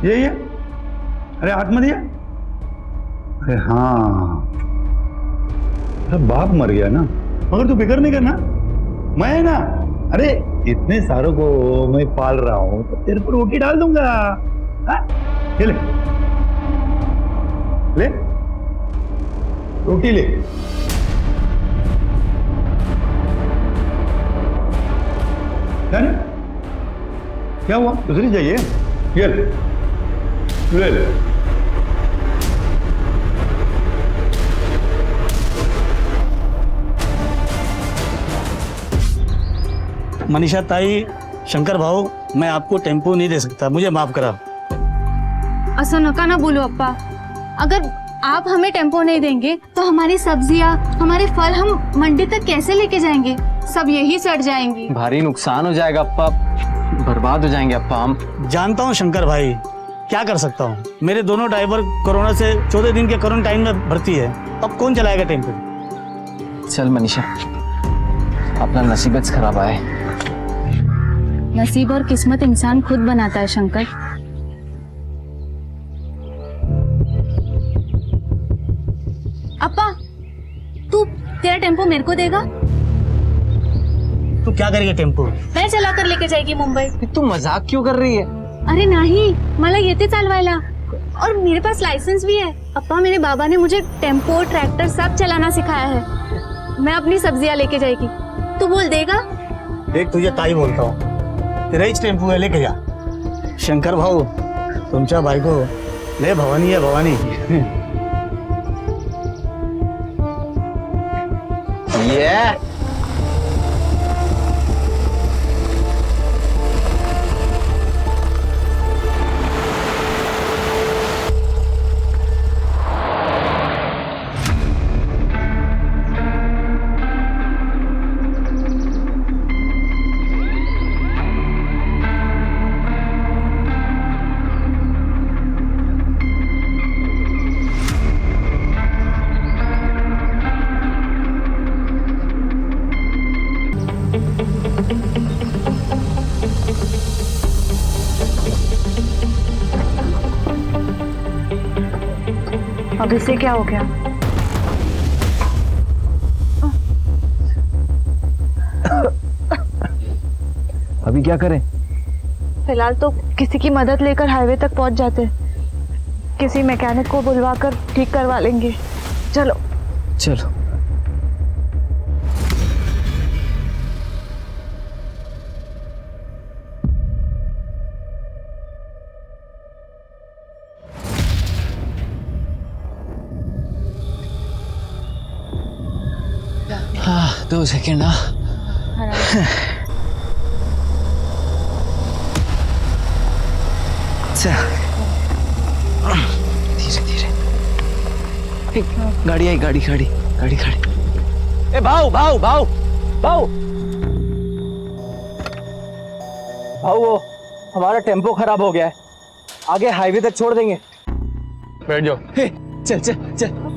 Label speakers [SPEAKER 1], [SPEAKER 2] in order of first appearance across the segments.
[SPEAKER 1] ये अरे आतमध्ये ये। अरे हाँ, अरे बाप मर गया ना, मगर तू फिक्र नहीं करना, मैं है ना। अरे इतने सारों को मैं पाल रहा हूं तो तेरे पर रोटी डाल दूंगा। हाँ? ये ले ले रोटी ले। क्या हुआ, दूसरी चाहिए? ये ले ले।
[SPEAKER 2] मनीषा ताई, शंकर भाऊ, मैं आपको टेम्पो नहीं दे सकता, मुझे माफ करा।
[SPEAKER 3] असं नका ना बोलो अप्पा। अगर आप हमें टेम्पो नहीं देंगे तो हमारी सब्जियां, हमारे फल हम मंडी तक कैसे लेके जाएंगे? सब यही सड़ जाएंगी।
[SPEAKER 4] भारी नुकसान हो जाएगा अप्पा, बर्बाद हो जाएंगे अप्पा हम।
[SPEAKER 2] जानता हूँ शंकर भाई, क्या कर सकता हूँ। मेरे दोनों ड्राइवर कोरोना से 14 दिन के क्वारंटाइन में भर्ती है, अब कौन चलाएगा टेम्पो?
[SPEAKER 4] चल मनीषा, अपना नसीबत खराब आए।
[SPEAKER 3] नसीब और किस्मत इंसान खुद बनाता है शंकर। अप्पा, तू तेरा टेम्पो मेरे को देगा?
[SPEAKER 2] तू क्या करेगी टेम्पो?
[SPEAKER 3] मैं चला कर लेके जाएगी मुंबई।
[SPEAKER 4] तू मजाक क्यों कर रही है?
[SPEAKER 3] अरे नहीं, मला येते चालवायला और मेरे पास लाइसेंस भी है। अप्पा, मेरे बाबा ने मुझे टेम्पो, ट्रैक्टर सब चलाना सिखाया है। मैं अपनी सब्जियां लेके जाएगी, तू बोल देगा?
[SPEAKER 2] देख, तुझे ताई बोलता हूँ, तेरा ही टेम्पो है, लेके जा। शंकर भाऊ, तुमच्या बायको लय भवानी आहे, भवानी।
[SPEAKER 4] ये
[SPEAKER 3] अब इसे क्या हो गया?
[SPEAKER 4] अभी क्या करें?
[SPEAKER 3] फिलहाल तो किसी की मदद लेकर हाईवे तक पहुंच जाते, किसी मैकेनिक को बुलवाकर ठीक करवा लेंगे। चलो
[SPEAKER 4] चलो। हाँ, 2 सेकेंड। धीरे धीरे। गाड़ी आई, गाड़ी खड़ी, गाड़ी खड़ी। ए भाऊ भाऊ भाऊ भाऊ भाऊ, वो हमारा टेम्पो खराब हो गया है, आगे हाईवे तक छोड़ देंगे।
[SPEAKER 1] बैठ जाओ।
[SPEAKER 4] चल चल चल।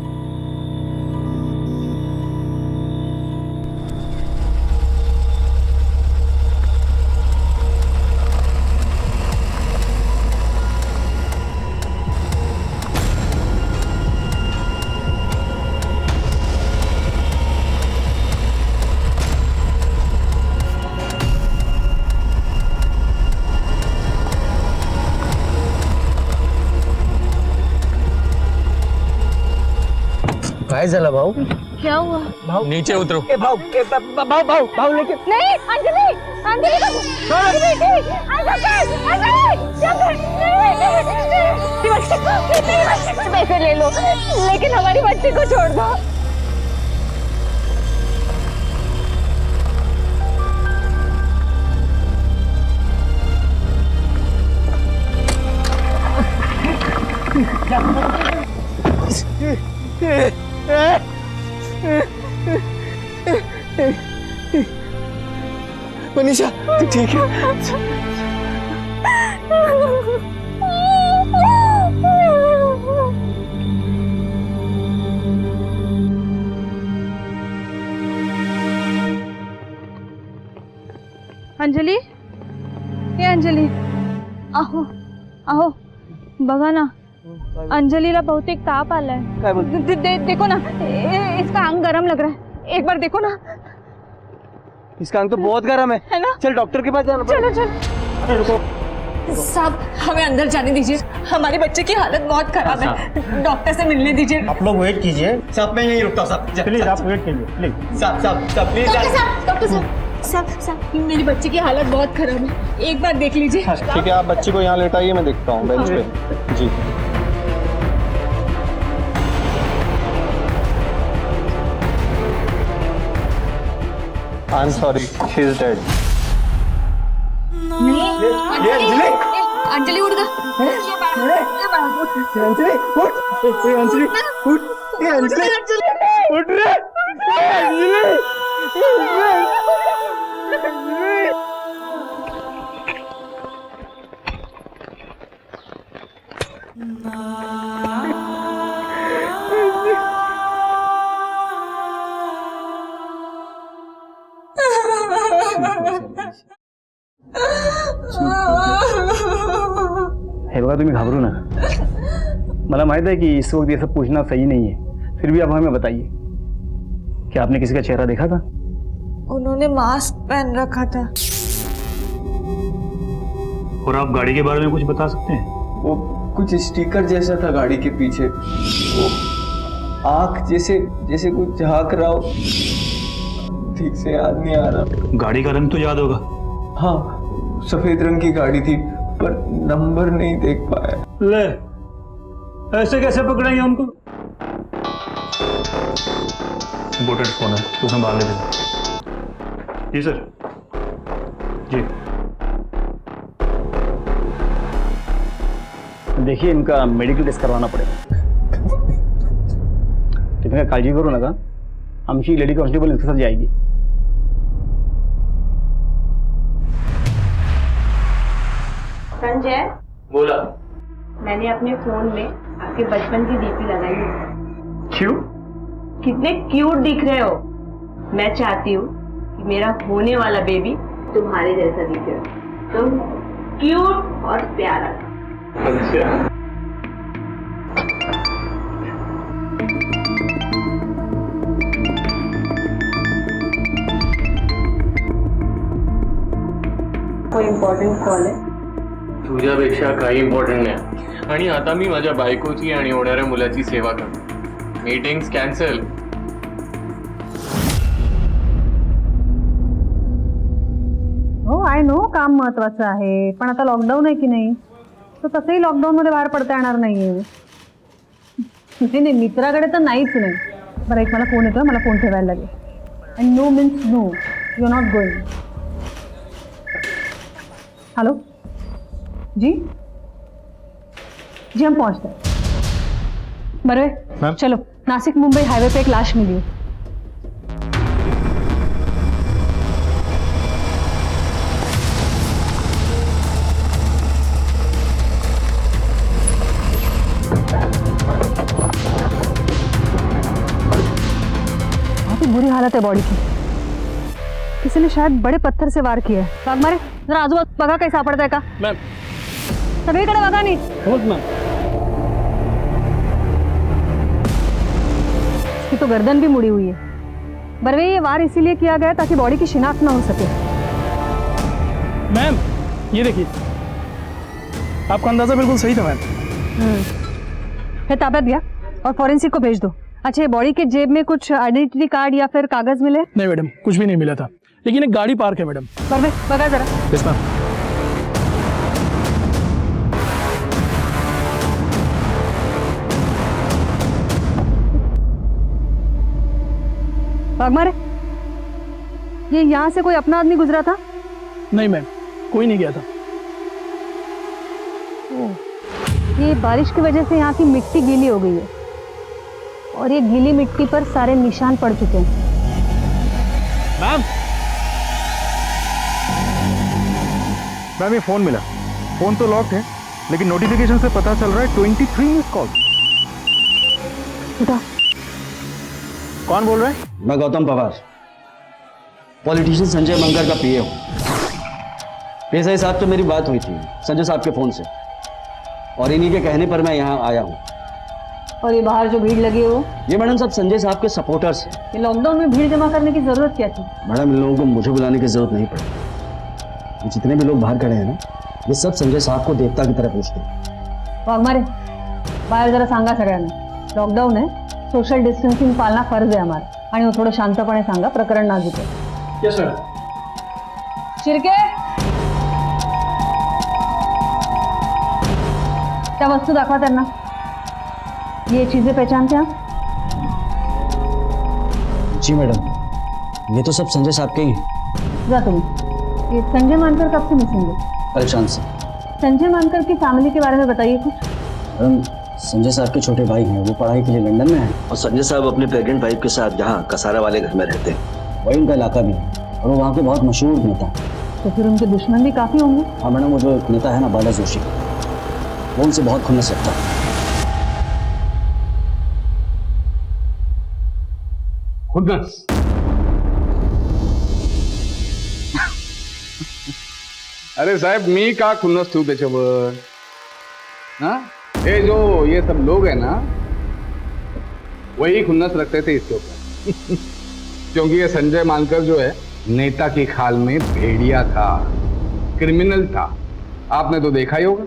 [SPEAKER 4] काय झालं भाऊ?
[SPEAKER 3] क्या हुआ?
[SPEAKER 4] भाऊ
[SPEAKER 1] नीचे उतरो।
[SPEAKER 4] ए भाऊ, भाऊ भाऊ भाऊ लेके।
[SPEAKER 3] नहीं, अंजलि, अंजलि पैसे ले लो, लेकिन हमारी बच्ची को छोड़ दो।
[SPEAKER 4] मनीषा, तू ठीक है?
[SPEAKER 3] अंजलि, ये अंजलि, आओ आओ, बघा ना अंजलीला बहुतेक ताप आलाय
[SPEAKER 4] काय बोलते?
[SPEAKER 3] देखो ना इसका अंग गरम लग रहा है, एक बार देखो ना।
[SPEAKER 4] इसका अंग तो बहुत गर्म है
[SPEAKER 3] ना?
[SPEAKER 4] चल डॉक्टर के पास जाना
[SPEAKER 3] चलो चलो।
[SPEAKER 4] अरे रुको।
[SPEAKER 3] साहब हमें अंदर जाने दीजिए, हमारे बच्चे की हालत बहुत खराब है, डॉक्टर से मिलने दीजिए।
[SPEAKER 2] आप लोग वेट कीजिए,
[SPEAKER 4] साहब मैं यहीं रुकता हूँ साहब।
[SPEAKER 2] प्लीज आप वेट कीजिए प्लीज।
[SPEAKER 4] साहब प्लीज।
[SPEAKER 3] डॉक्टर साहब मेरी बच्चे की हालत बहुत खराब है, एक बार देख लीजिए।
[SPEAKER 5] ठीक है, आप बच्ची को यहाँ लेटाइए, मैं देखता हूँ बेंच पे। जी। I am sorry, she is dead.
[SPEAKER 3] Anjali उठ गया।
[SPEAKER 4] उठ रे।
[SPEAKER 6] हे बघा तुम्ही घाबरू नका, मला माहित है कि इस वक्त ये सब पूछना सही नहीं है, फिर भी आप हमें बताइए क्या आपने किसी का चेहरा देखा था?
[SPEAKER 7] उन्होंने मास्क पहन रखा था।
[SPEAKER 1] और आप गाड़ी के बारे में कुछ बता सकते हैं?
[SPEAKER 5] वो कुछ स्टिकर जैसा था गाड़ी के पीछे, वो आंख जैसे जैसे कुछ झांक रहा हो, ठीक से याद नहीं आ रहा।
[SPEAKER 1] गाड़ी का रंग तो याद होगा?
[SPEAKER 5] हाँ, सफेद रंग की गाड़ी थी, पर नंबर नहीं देख पाया।
[SPEAKER 1] ले, ऐसे कैसे पकड़ेंगे उनको? इम्पोर्टेंट फोन है, तो संभाल लेते। जी सर। जी।
[SPEAKER 6] देखिए इनका मेडिकल टेस्ट करवाना पडेल, तुम्ही काय काळजी करू नका, आमची लेडी कॉन्स्टेबल इसके साथ जाएगी।
[SPEAKER 8] संजय,
[SPEAKER 5] बोला।
[SPEAKER 8] मैंने अपने फोन में आपके बचपन की डीपी लगाई है।
[SPEAKER 5] क्यों?
[SPEAKER 8] कितने क्यूट दिख रहे हो। मैं चाहती हूँ कि मेरा होने वाला बेबी तुम्हारे जैसा दिखे, तुम क्यूट और प्यारा।
[SPEAKER 5] अच्छा।
[SPEAKER 8] कोई इम्पॉर्टंट कॉल है?
[SPEAKER 9] तुझ्यापेक्षा काही इम्पॉर्टंट नाही, आणि आता मी माझ्या बायकोची आणि होणाऱ्या मुलाची सेवा करतो। Meetings cancel.
[SPEAKER 10] हो आय नो काम महत्वाचं आहे, पण आता लॉकडाऊन आहे की नाही, तर तसंही लॉकडाऊन मध्ये बाहेर पडता येणार नाहीये। नाही मित्राकडे तर नाहीच नाही। बरं एक मला फोन येतोय, मला फोन ठेवायला लागेल। And no means no, you are not going. Hello जी जी हम पहुंचते हैं। बरं चलो, नासिक मुंबई हाईवे पे एक लाश मिली है। बुरी हालत है बॉडी की, किसी ने शायद बड़े पत्थर से वार किया है। वाघमारे जरा आजूबाजू बघा काही सापडतंय का?
[SPEAKER 2] मैम।
[SPEAKER 10] सगळीकडे बघा नीट।
[SPEAKER 2] हो मैम।
[SPEAKER 10] इसकी तो गर्दन भी मुड़ी हुई है। बरवे ये वार इसीलिए किया गया ताकि बॉडी की शिनाख्त ना हो सके।
[SPEAKER 2] मैम ये देखिए, आपका अंदाजा बिल्कुल सही था मैम।
[SPEAKER 10] फिर ताबत गया और फॉरेंसिक को भेज दो। अच्छा, ये बॉडी के जेब में कुछ आइडेंटिटी कार्ड या फिर कागज मिले?
[SPEAKER 2] नहीं मैडम, कुछ भी नहीं मिला था, लेकिन एक गाड़ी पार्क है मैडम।
[SPEAKER 10] बरवे बघा जरा।
[SPEAKER 2] Yes ma'am.
[SPEAKER 10] वाघमारे, ये यहाँ से कोई अपना आदमी गुजरा था?
[SPEAKER 2] नहीं मैम, कोई नहीं गया था।
[SPEAKER 10] ये बारिश की वजह से यहाँ की मिट्टी गीली हो गई है और ये गीली मिट्टी पर सारे निशान पड़ चुके हैं।
[SPEAKER 2] मैम
[SPEAKER 5] मैम ये फोन मिला, फोन तो लॉक्ड है, लेकिन नोटिफिकेशन से पता चल रहा है 23 मिस कॉल।
[SPEAKER 10] उठा।
[SPEAKER 5] कौन बोल रहा है?
[SPEAKER 4] मैं गौतम पवार, पॉलिटिशियन संजय मंगर का पीए हूँ। पीएसआई साहब से मेरी बात हुई थी संजय साहब के फोन से। और इन्हीं के कहने पर मैं यहाँ आया हूँ।
[SPEAKER 10] और ये बाहर जो भीड़ लगी है वो,
[SPEAKER 4] ये मैडम सब संजय साहब के सपोर्टर्स हैं।
[SPEAKER 10] ये लॉकडाउन में भीड़ जमा करने की जरूरत क्या थी?
[SPEAKER 4] मैडम इन लोगों को मुझे बुलाने की जरूरत नहीं पड़ी। जितने भी लोग बाहर खड़े हैं ना, ये सब संजय साहब को देवता की तरह पूछते हैं।
[SPEAKER 10] वाघमारे, बाहेर जरा सांगा सगळ्यांना, लॉकडाऊन आहे, सोशल डिस्टन्सिंग पाळणं फर्ज आहे आम्हाला, आणि थोडं शांतपणे सांगा, प्रकरण नाजूक आहे.
[SPEAKER 6] Yes sir.
[SPEAKER 10] शिर्के, त्या वस्तू दाखवा त्यांना. ये चीजें पहचानते आप?
[SPEAKER 4] जी मैडम, ये तो सब संजय साहब के ही हैं।
[SPEAKER 10] जा तुम्ही. ये संजय मानकर कब से मिसिंग है?
[SPEAKER 4] कल शाम से।
[SPEAKER 10] संजय मानकर की फैमिली के बारे में बताइए कुछ.
[SPEAKER 4] मैडम संजय साहब के छोटे भाई हैं, वो पढ़ाई के लिए लंदन में हैं, और संजय साहब अपने प्रेग्नेंट वाइफ के साथ यहाँ कसारा वाले घर में रहते हैं। वही उनका इलाका भी है, और वो वहाँ के बहुत मशहूर नेता हैं।
[SPEAKER 10] तो फिर उनके दुश्मन भी काफी होंगे.
[SPEAKER 4] हाँ मैडम, वो जो नेता है ना बाला जोशी, वो उनसे बहुत खुन्नस रखता है।
[SPEAKER 1] खुन्नस? अरे साहेब, मी का खुन्नस ठेवू त्याच्यावर? हाँ, ये सब लोग हैं ना, वही खुन्नस रखते थे इसके ऊपर। क्योंकि ये संजय मानकर जो है, नेता की खाल में भेड़िया था, क्रिमिनल था। आपने तो देखा ही होगा।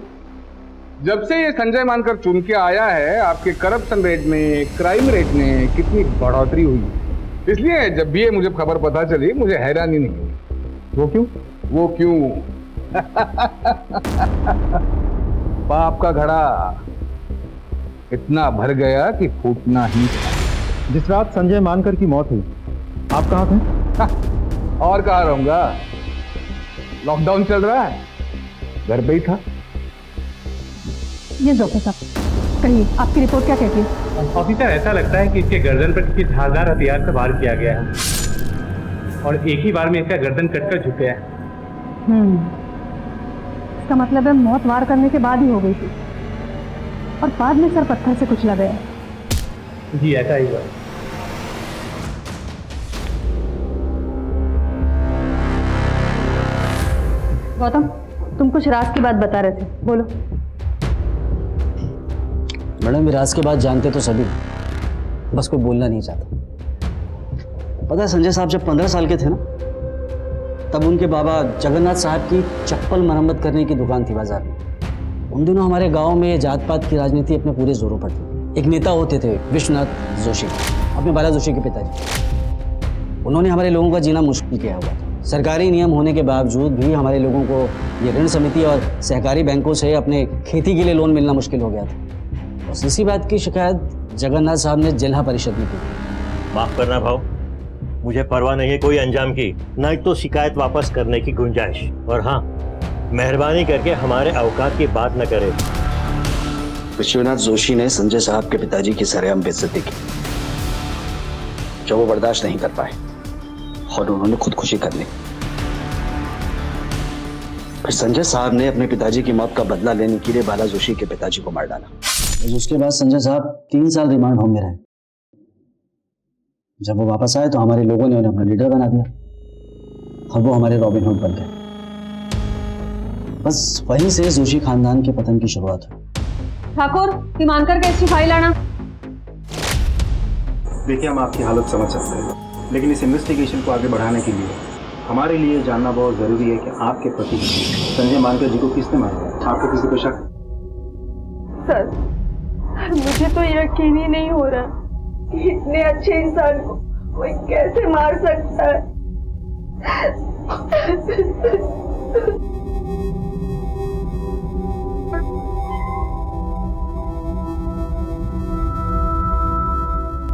[SPEAKER 1] जब से ये संजय मानकर चुन के आया है, आपके करप्शन रेट में, क्राइम रेट में कितनी बढ़ोतरी हुई है। इसलिए जब भी ये मुझे खबर पता चली, मुझे हैरानी नहीं हुई। वो क्यों? वो क्यों? पाप का घड़ा इतना भर गया कि फूटना ही था।
[SPEAKER 6] जिस रात संजय मानकर की मौत हुई, आप कहाँ थे?
[SPEAKER 1] और कहाँ रहूंगा? लॉकडाउन चल रहा है, घर पे ही था।
[SPEAKER 10] ये जोकर साहब, कहिए आपकी रिपोर्ट क्या कहती है?
[SPEAKER 6] ऑफिसर, ऐसा लगता है कि इसके गर्दन पर किसी धारदार हथियार से वार किया गया है, और एक ही बार में इसका गर्दन कटकर झुक गया है।
[SPEAKER 10] इसका मतलब है मौत वार करने के बाद ही हो गई थी, और बाद में सर पत्थर से कुचला गया.
[SPEAKER 6] जी ऐसा ही हुआ.
[SPEAKER 10] गौतम, तुम कुछ राज की बात बता रहे थे, बोलो.
[SPEAKER 4] मैडम राज के बाद जानते तो सभी, बस कोई बोलना नहीं चाहता. पता है संजय साहब जब 15 साल के थे ना, तब उनके बाबा जगन्नाथ साहब की चप्पल मरम्मत करने की दुकान थी बाजार में. उन दिनों हमारे गांव में जात पात की राजनीति अपने पूरे जोरों पर थी. एक नेता होते थे विश्वनाथ जोशी, अपने बाला जोशी के पिताजी. उन्होंने हमारे लोगों का जीना मुश्किल किया हुआ था. सरकारी नियम होने के बावजूद भी हमारे लोगों को ये ऋण समिति और सहकारी बैंकों से अपने खेती के लिए लोन मिलना मुश्किल हो गया था. बस इसी बात की शिकायत जगन्नाथ साहब ने जिला परिषद में की.
[SPEAKER 11] माफ करना भाव, मुझे परवाह नहीं है कोई अंजाम की, न तो शिकायत वापस करने की गुंजाइश. और हाँ, मेहरबानी करके हमारे औकात की बात न करें.
[SPEAKER 4] विश्वनाथ जोशी ने संजय साहब के पिताजी की सरेआम बेइज्जती की, जो वो बर्दाश्त नहीं कर पाए और उन्होंने खुदकुशी कर ली. फिर संजय साहब ने अपने पिताजी की मौत का बदला लेने के लिए बाला जोशी के पिताजी को मार डाला. उसके बाद संजय साहब 3 साल रिमांड होम में रहे. जब वो वापस आए तो हमारे लोगों ने उन्हें अपना लीडर बना दिया और वो हमारे रॉबिन हुड बन गए. बस वहीं से जोशी खानदान के पतन की शुरुआत हुई.
[SPEAKER 10] ठाकुर, की मानकर केस की फाइल आना.
[SPEAKER 6] देखिए, हम आपकी हालत समझ सकते हैं, लेकिन इस इन्वेस्टिगेशन को आगे बढ़ाने के लिए हमारे लिए जानना बहुत जरूरी है कि आपके पति संजय मानकर जी को किसने मारा. आपको किसी पे शक?
[SPEAKER 7] सर, मुझे तो यकीन ही नहीं हो रहा, इतने अच्छे इंसान को कोई कैसे मार सकता है.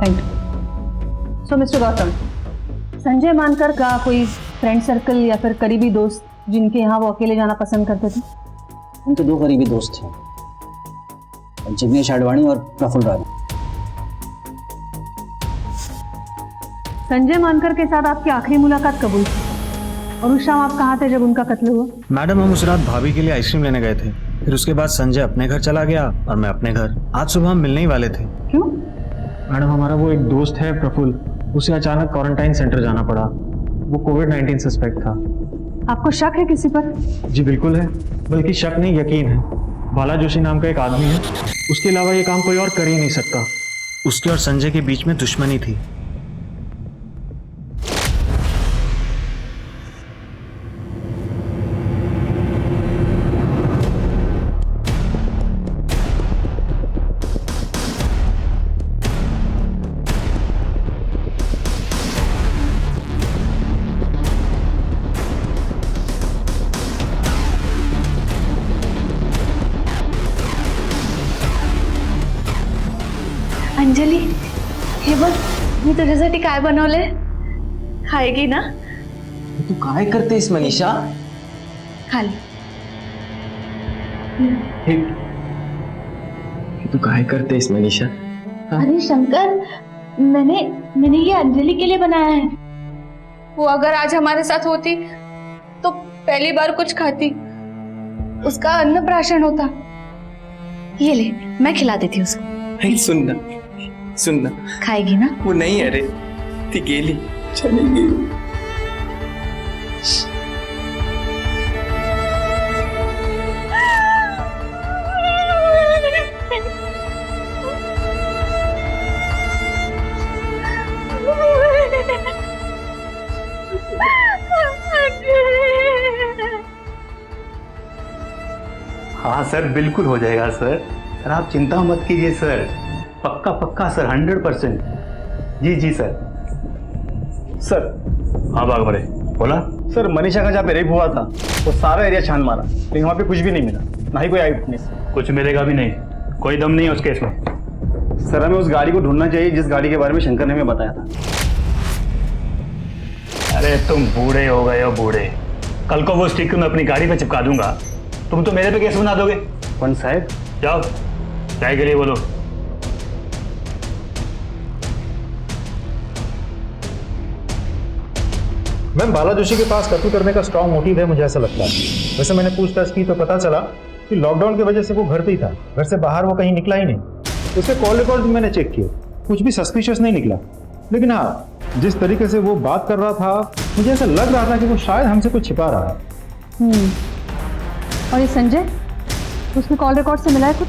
[SPEAKER 10] Thank you. So mister Gautam, Sanjay मानकर का कोई फ्रेंड सर्कल या फिर करीबी दोस्त जिनके यहाँ वो अकेले जाना पसंद करते थे?
[SPEAKER 4] उनके 2 करीबी दोस्त थे, जिग्नेश आडवाणी और प्रफुल्ल राणा.
[SPEAKER 10] संजय मानकर के साथ आपकी आखिरी मुलाकात कब हुई थी, और उस शाम आप कहाँ थे जब उनका कत्ल हुआ?
[SPEAKER 12] मैडम, हम उस रात भाभी के लिए आइसक्रीम लेने गए थे. फिर उसके बाद संजय अपने घर चला गया और मैं अपने घर. आज सुबह हम मिलने ही वाले थे.
[SPEAKER 10] क्यों?
[SPEAKER 6] मैडम, हमारा वो एक दोस्त है प्रफुल्ल, उसे अचानक क्वारंटाइन सेंटर जाना पड़ा. वो कोविड-19 सस्पेक्ट था.
[SPEAKER 10] आपको शक है किसी पर?
[SPEAKER 6] जी बिल्कुल है, बल्कि शक नहीं यकीन है.
[SPEAKER 12] बाला जोशी नाम का एक आदमी है, उसके अलावा ये काम कोई और कर ही नहीं सकता। उसके और संजय के बीच में दुश्मनी थी।
[SPEAKER 3] अंजली, हे बघ, मी तुझ्यासाठी काय बनवले, खाएगी ना?
[SPEAKER 5] तू काय करतेस मनीषा?
[SPEAKER 3] खा ले.
[SPEAKER 5] हे तू काय करतेस मनीषा?
[SPEAKER 3] अरे शंकर, मैंने ये अंजलि के लिए बनाया है. वो अगर आज हमारे साथ होती तो पहली बार कुछ खाती, उसका अन्नप्राशन होता. ये ले, मैं खिला देती हूँ उसको.
[SPEAKER 5] सुन ना,
[SPEAKER 3] खाएगी ना?
[SPEAKER 5] वो नहीं, अरे ती गेली, चली गेली.
[SPEAKER 1] हाँ सर, बिल्कुल हो जाएगा सर. सर आप चिंता मत कीजिए सर, पक्का पक्का सर, 100%. जी जी सर.
[SPEAKER 6] सर,
[SPEAKER 1] हाँ बाग बड़े, बोला.
[SPEAKER 6] सर मनीषा का जहाँ पे रेप हुआ था वो सारा एरिया छान मारा, लेकिन वहाँ पे कुछ भी नहीं मिला, ना ही कोई आई विटनेस.
[SPEAKER 1] कुछ मिलेगा भी नहीं, कोई दम नहीं है उस केस में.
[SPEAKER 6] सर हमें उस गाड़ी को ढूंढना चाहिए जिस गाड़ी के बारे में शंकर ने हमें बताया था.
[SPEAKER 1] अरे तुम बूढ़े हो गए हो, बूढ़े. कल को वो स्टिकर मैं अपनी गाड़ी पे चिपका दूंगा, तुम तो मेरे पे केस बना दोगे.
[SPEAKER 6] पंच साहब,
[SPEAKER 1] जाओ, चाय के लिए बोलो.
[SPEAKER 12] मैम, बाला जोशी के पास कत्ल करने का स्ट्रॉन्ग मोटिव है, मुझे ऐसा लगता है. वैसे मैंने पूछताछ की तो पता चला कि लॉकडाउन की वजह से वो घर पे ही था, घर से बाहर वो कहीं निकला ही नहीं. उसके कॉल रिकॉर्ड भी मैंने चेक किए, कुछ भी सस्पिशियस नहीं निकला. लेकिन हाँ, जिस तरीके से वो बात कर रहा था, मुझे ऐसा लग रहा था कि वो शायद हमसे कुछ छिपा रहा है.
[SPEAKER 10] और ये संजय, उसके कॉल रिकॉर्ड से मिला है कुछ?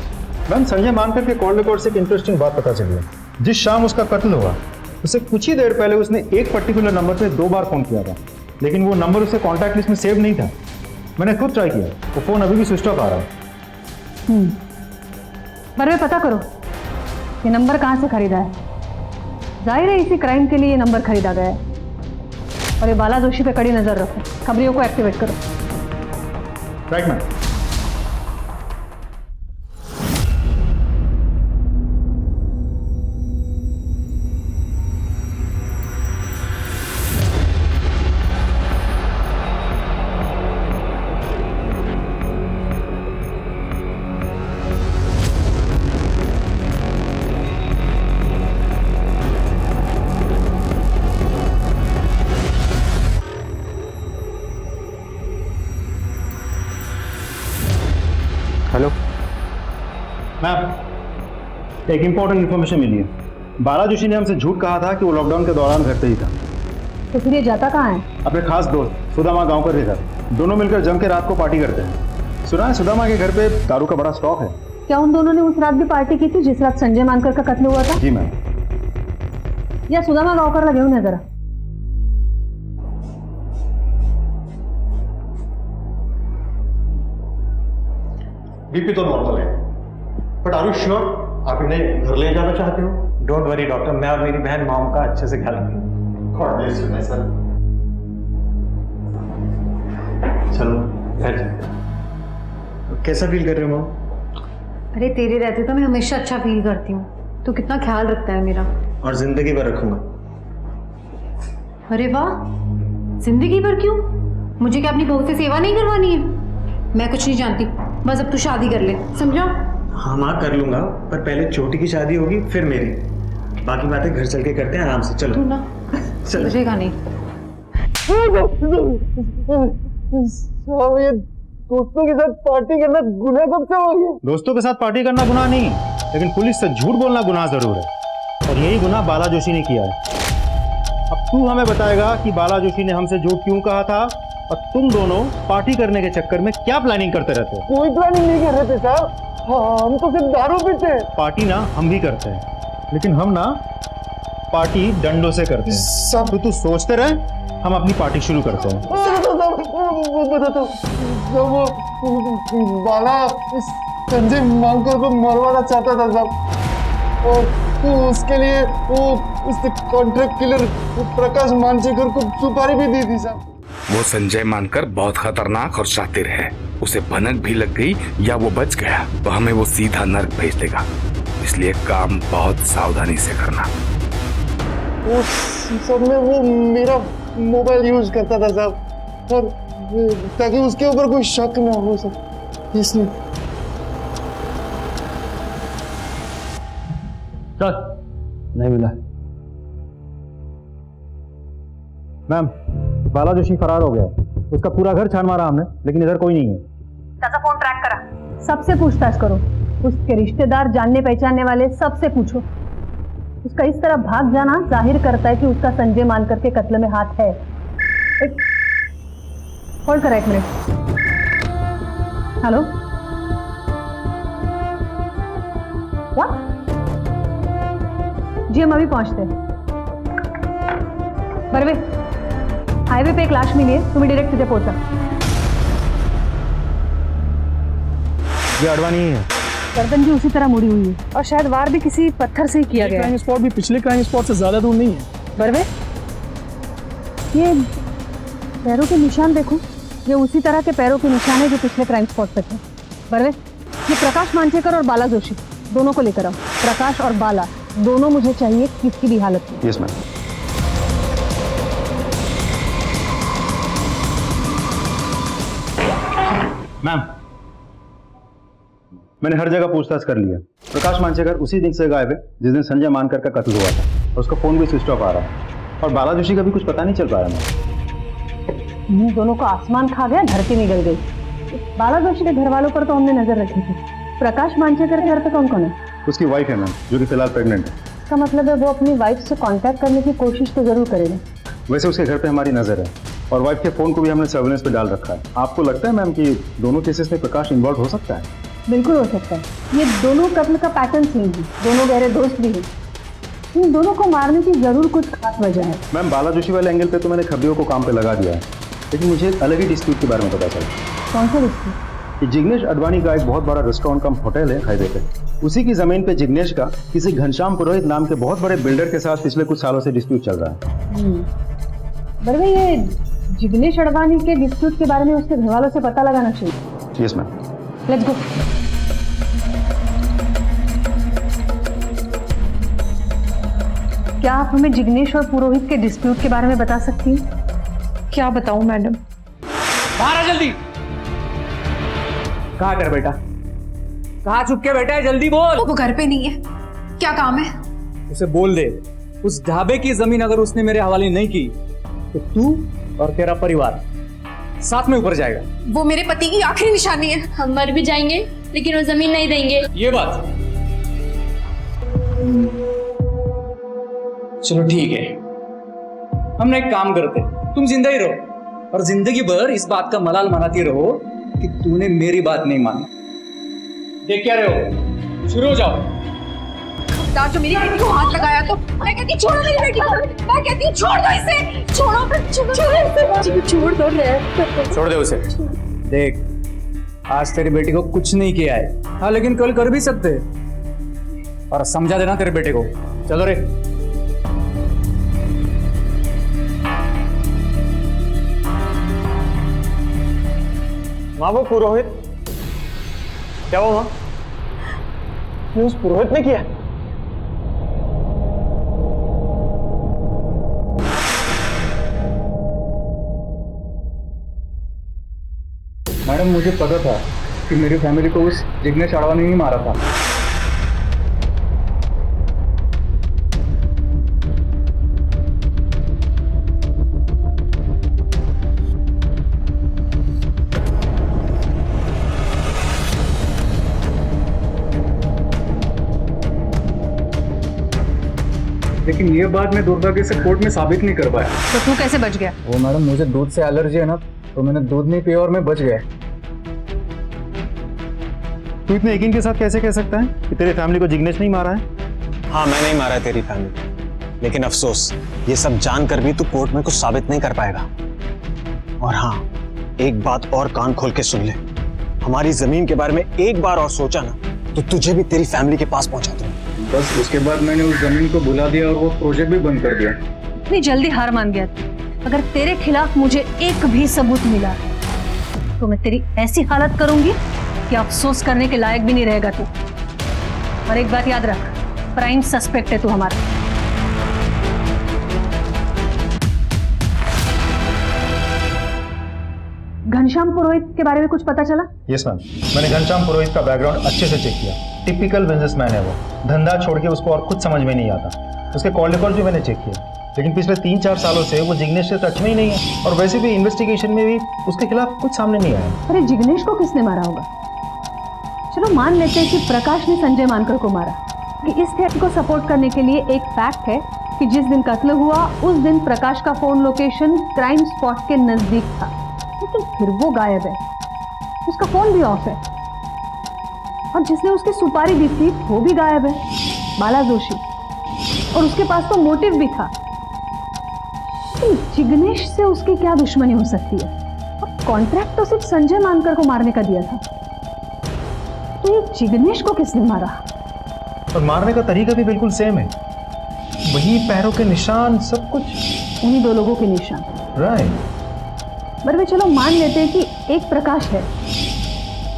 [SPEAKER 12] मैम, संजय मानकर के कॉल रिकॉर्ड से एक इंटरेस्टिंग बात पता चली है. जिस शाम उसका कत्ल हुआ, उससे कुछ ही देर पहले उसने एक पर्टिकुलर नंबर पे 2 बार फोन किया था, लेकिन वो नंबर उसके कॉन्टैक्ट लिस्ट में सेव नहीं था. मैंने खुद ट्राई किया, वो फोन अभी भी स्विच ऑफ आ रहा है.
[SPEAKER 10] पर वे पता करो ये नंबर कहाँ से खरीदा है. जाहिर है इसी क्राइम के लिए ये नंबर खरीदा गया है. और ये बाला जोशी पे कड़ी नजर रखो, खबरियों को एक्टिवेट करो.
[SPEAKER 12] Right ma'am.
[SPEAKER 6] हेलो
[SPEAKER 12] मैम, एक इंपॉर्टेंट इन्फॉर्मेशन मिली है. बाला जोशी ने हमसे झूठ कहा था कि वो लॉकडाउन के दौरान घर पे ही था.
[SPEAKER 10] तो फिर ये जाता कहाँ है?
[SPEAKER 12] अपने खास दोस्त सुदामा गांवकर के घर. दोनों मिलकर जम के रात को पार्टी करते हैं. सुना है सुदामा के घर पे दारू का बड़ा स्टॉक है.
[SPEAKER 10] क्या उन दोनों ने उस रात भी पार्टी की थी जिस रात संजय मानकर का कत्ल हुआ था?
[SPEAKER 12] जी मैम.
[SPEAKER 10] या सुदामा गांवकर लगे हुए जरा.
[SPEAKER 1] बीपी तो नॉर्मल है, बट आर यू श्योर आप इन्हें घर ले जाना चाहते हो?
[SPEAKER 12] डोंट वरी डॉक्टर, मैं और मेरी बहन मॉम का अच्छे से ख्याल रखेंगे.
[SPEAKER 1] God bless you my son. चलो घर जाते हैं.
[SPEAKER 12] कैसा फील कर रहे हो मॉम?
[SPEAKER 10] अरे तेरे रहते तो मैं हमेशा अच्छा फील करती हूँ. तू कितना ख्याल रखता है मेरा.
[SPEAKER 12] और जिंदगी भर रखूंगा.
[SPEAKER 10] अरे वाह, जिंदगी भर क्यों? मुझे क्या अपनी बहू से सेवा नहीं करवानी है? मैं कुछ नहीं जानती, बस अब तू शादी कर ले, समझा?
[SPEAKER 12] हाँ माँ, कर लूंगा, पर पहले छोटी की शादी होगी फिर मेरी. बाकी बातें घर चल के करते हैं आराम से. चलो
[SPEAKER 10] तू ना समझेगा नहीं.
[SPEAKER 6] ये दोस्तों के साथ पार्टी करना गुनाह कब से हो गया?
[SPEAKER 12] दोस्तों के साथ पार्टी करना गुनाह नहीं, लेकिन पुलिस से झूठ बोलना गुनाह जरूर है. और यही गुनाह बाला जोशी ने किया है. अब तू हमें बताएगा कि बाला जोशी ने हमसे झूठ क्यों कहा था और तुम दोनों पार्टी करने के चक्कर में क्या प्लानिंग करते रहते हो?
[SPEAKER 5] कोई प्लानिंग नहीं कर रहे थे साहब, हम तो सिर्फ दारू पीते हैं।
[SPEAKER 12] पार्टी ना हम भी करते हैं, लेकिन हम ना पार्टी डंडों से करते हैं।
[SPEAKER 5] सब
[SPEAKER 12] तो तू सोचते रहे, हम अपनी पार्टी शुरू करते हैं।
[SPEAKER 5] बाला संजय मानकर को मरवाना चाहता था साहब, और उसके लिए वो उस कॉन्ट्रैक्ट किलर प्रकाश मानचेकर को सुपारी भी दी थी साहब।
[SPEAKER 13] वो संजय मानकर बहुत खतरनाक और शातिर है, उसे भनक भी लग गई या वो बच गया तो हमें वो सीधा नर्क भेज देगा, इसलिए काम बहुत सावधानी से करना।
[SPEAKER 5] उस सब में वो मेरा मोबाइल यूज करता था साहब, और ताकि उसके ऊपर कोई शक ना हो सके, इसलिए।
[SPEAKER 6] चल, नहीं मिला।
[SPEAKER 12] मैम, बाला जोशी फरार हो गया है। उसका पूरा घर छान मारा हमने, लेकिन इधर कोई नहीं है।
[SPEAKER 10] त्याचा फोन ट्रॅक करा, सबसे पूछताछ करो, उसके रिश्तेदार, जानने पहचानने वाले सबसे पूछो। उसका इस तरह भाग जाना जाहिर करता है कि उसका संजय मानकर के कत्ल में हाथ है। होल्ड करा 1 मिनट। Hello, what? जी हम अभी पहुंचते हैं। बर्वे, हाईवे पे एक लाश मिली है, तुम्हें डायरेक्ट तिथे पोहोचा।
[SPEAKER 12] ये अडवाणी ही है।
[SPEAKER 10] गर्दन भी उसी तरह मुड़ी हुई है और शायद वार भी किसी पत्थर से ही किया गया है।
[SPEAKER 6] क्राइम स्पॉट भी पिछले क्राइम स्पॉट से ज्यादा दूर नहीं है।
[SPEAKER 10] बर्वे, ये पैरों के निशान देखो, ये उसी तरह के पैरों के निशान है जो पिछले क्राइम स्पॉट पे थे। बर्वे, ये प्रकाश मांचेकर और बाला जोशी दोनों को लेकर आओ। प्रकाश और बाला दोनों मुझे चाहिए किसी भी हालत में।
[SPEAKER 12] Yes ma'am. मैम, मैंने हर जगह पूछताछ कर लिया। प्रकाश मांचेकर उसी दिन से गायब है जिस दिन संजय मानकर का कत्ल हुआ था, और उसका फोन भी स्विच ऑफ आ रहा है, और बाला जोशी का भी कुछ पता नहीं चल पा रहा है।
[SPEAKER 10] इन दोनों को आसमान खा गया, धरती निकल गई। बाला जोशी के घर वालों पर तो हमने नजर रखी थी, प्रकाश मांचेकर के घर पे कौन कौन है?
[SPEAKER 12] उसकी वाइफ है मैम, जो कि फिलहाल प्रेग्नेंट है।
[SPEAKER 10] इसका मतलब है वो अपनी वाइफ से कांटेक्ट करने की कोशिश तो जरूर करेगा।
[SPEAKER 12] वैसे उसके घर पे हमारी नजर है, और वाइफ के फोन को भी हमने सर्विलेंस पे डाल रखा है। आपको लगता है मैम कि दोनों केसेस में प्रकाश इन्वॉल्व हो सकता है?
[SPEAKER 10] बिल्कुल हो सकता है। ये दोनों कत्ल का पैटर्न सेम है, दोनों गहरे दोस्त भी हैं। इन दोनों को मारने की जरूर कुछ खास वजह है।
[SPEAKER 12] मैम, बाला जोशी वाले एंगल पे तो मैंने खबरियों को काम पे लगा दिया है, लेकिन मुझे एक अलग ही डिस्प्यूट के बारे में पता चला।
[SPEAKER 10] कौन सा डिस्प्यूट?
[SPEAKER 12] कि जिग्नेश अडवाणी का एक बहुत बड़ा रेस्टोरेंट कम होटल है हाईवे पे, उसी की जमीन पे जिग्नेश का किसी घनश्याम पुरोहित नाम के बहुत बड़े बिल्डर के साथ पिछले कुछ सालों से डिस्प्यूट चल रहा है।
[SPEAKER 10] बरवे, ये जिग्नेश अडवाणी के डिस्प्यूट के बारे में उसके घर वालों से पता लगाना चाहिए।
[SPEAKER 12] Yes ma'am.
[SPEAKER 10] Let's go. क्या आप हमें जिग्नेश और पुरोहित के डिस्प्यूट के बारे में बता सकती हैं?
[SPEAKER 7] क्या बताऊं मैडम?
[SPEAKER 6] बाहर आ जल्दी। कहाँ कर बेटा? कहाँ छुप के बैठा है? जल्दी बोल।
[SPEAKER 7] वो घर पे नहीं है, क्या काम है?
[SPEAKER 6] उसे बोल दे, उस ढाबे की जमीन अगर उसने मेरे हवाले नहीं की तो तू और तेरा परिवार साथ में ऊपर जाएगा।
[SPEAKER 7] वो मेरे पति की आखिरी निशानी है।
[SPEAKER 3] हम मर भी जाएंगे लेकिन वो जमीन नहीं देंगे।
[SPEAKER 6] ये बात। चलो ठीक है, हम एक काम करते, तुम जिंदा ही रहो और जिंदगी भर इस बात का मलाल मनाती रहो कि तूने मेरी बात नहीं मानी। देख क्या रहे हो, शुरू हो जाओ।
[SPEAKER 7] जो मेरी बेटी को हाथ लगाया तो मैं कहती छोड़ो मेरी बेटी को, मैं कहती हूँ छोड़ दो इसे, छोड़ दो,
[SPEAKER 6] छोड़ दे उसे। देख, आज तेरी बेटी को कुछ नहीं किया है, हाँ, लेकिन कल कर भी सकते, और समझा देना तेरे बेटे को। चलो रे।
[SPEAKER 5] वो पुरोहित, क्या हुआ? ये उस पुरोहित ने किया?
[SPEAKER 6] मैडम, मुझे पता था कि मेरी फैमिली को उस जिग्नेश अडवाणी ने मारा था। लेकिन ये बात मैं दुर्भाग्य से कोर्ट में साबित नहीं कर पाया।
[SPEAKER 10] तो तू कैसे बच गया?
[SPEAKER 6] वो मैडम, मुझे दूध से एलर्जी है ना,
[SPEAKER 5] तो मैंने दूध नहीं पिया और मैं बच गया।
[SPEAKER 12] तू इतने यकीन के साथ कैसे कह सकता है कि तेरी फैमिली को जिग्नेश नहीं मारा है?
[SPEAKER 14] हाँ, मैं नहीं मारा तेरी फैमिली, लेकिन अफसोस ये सब जानकर भी तू कोर्ट में कुछ साबित नहीं कर पाएगा। और हाँ, एक बात और कान खोल के सुन ले, हमारी जमीन के बारे में एक बार और सोचा ना तो तुझे भी तेरी फैमिली के पास पहुंचा दूंगा।
[SPEAKER 5] बस उसके बाद मैंने उस जमीन को भुला दिया और वो प्रोजेक्ट भी बंद कर दिया।
[SPEAKER 10] इतनी जल्दी हार मान गया तू? अगर तेरे खिलाफ मुझे एक भी सबूत मिला तो मैं तेरी ऐसी हालत करूंगी कि अफसोस करने के लायक भी नहीं रहेगा तू। और एक बात याद रख, प्राइम सस्पेक्ट है तू हमारा। घनश्याम पुरोहित के बारे में कुछ पता चला?
[SPEAKER 12] यस मैम, मैंने घनश्याम पुरोहित का बैकग्राउंड अच्छे से चेक किया। टिपिकल बिजनेसमैन है वो, धंधा छोड़ के उसको और कुछ समझ में नहीं आता। उसके कॉल रिकॉर्ड भी मैंने चेक किया, लेकिन पिछले 3-4 सालों से वो जिग्नेश से टच में ही नहीं है। और वैसे भी इन्वेस्टिगेशन में भी उसके खिलाफ कुछ सामने नहीं आया।
[SPEAKER 10] अरे जिग्नेश को किसने मारा होगा? चलो मान लेते हैं कि प्रकाश ने संजय मानकर को मारा। कि इस थ्रेट को सपोर्ट करने के लिए एक फैक्ट है कि जिस दिन कत्ल हुआ उस दिन प्रकाश का फोन लोकेशन क्राइम स्पॉट के नजदीक था, लेकिन फिर वो गायब है, उसका फोन भी ऑफ है। और जिसने उसकी सुपारी दी थी वो भी गायब है, बाला जोशी। और उसके पास तो मोटिव भी था। तो जिग्नेश से उसकी क्या दुश्मनी हो सकती है? और कॉन्ट्रैक्ट तो सिर्फ संजय मानकर को मारने का दिया था, तो ये जिग्नेश को किसने मारा?
[SPEAKER 12] और मारने का तरीका भी बिल्कुल सेम है, वही पैरों के निशान, सब कुछ
[SPEAKER 10] उन्हीं 2 लोगों के निशान।
[SPEAKER 12] राइट।
[SPEAKER 10] पर वे चलो मान लेते हैं कि एक प्रकाश है,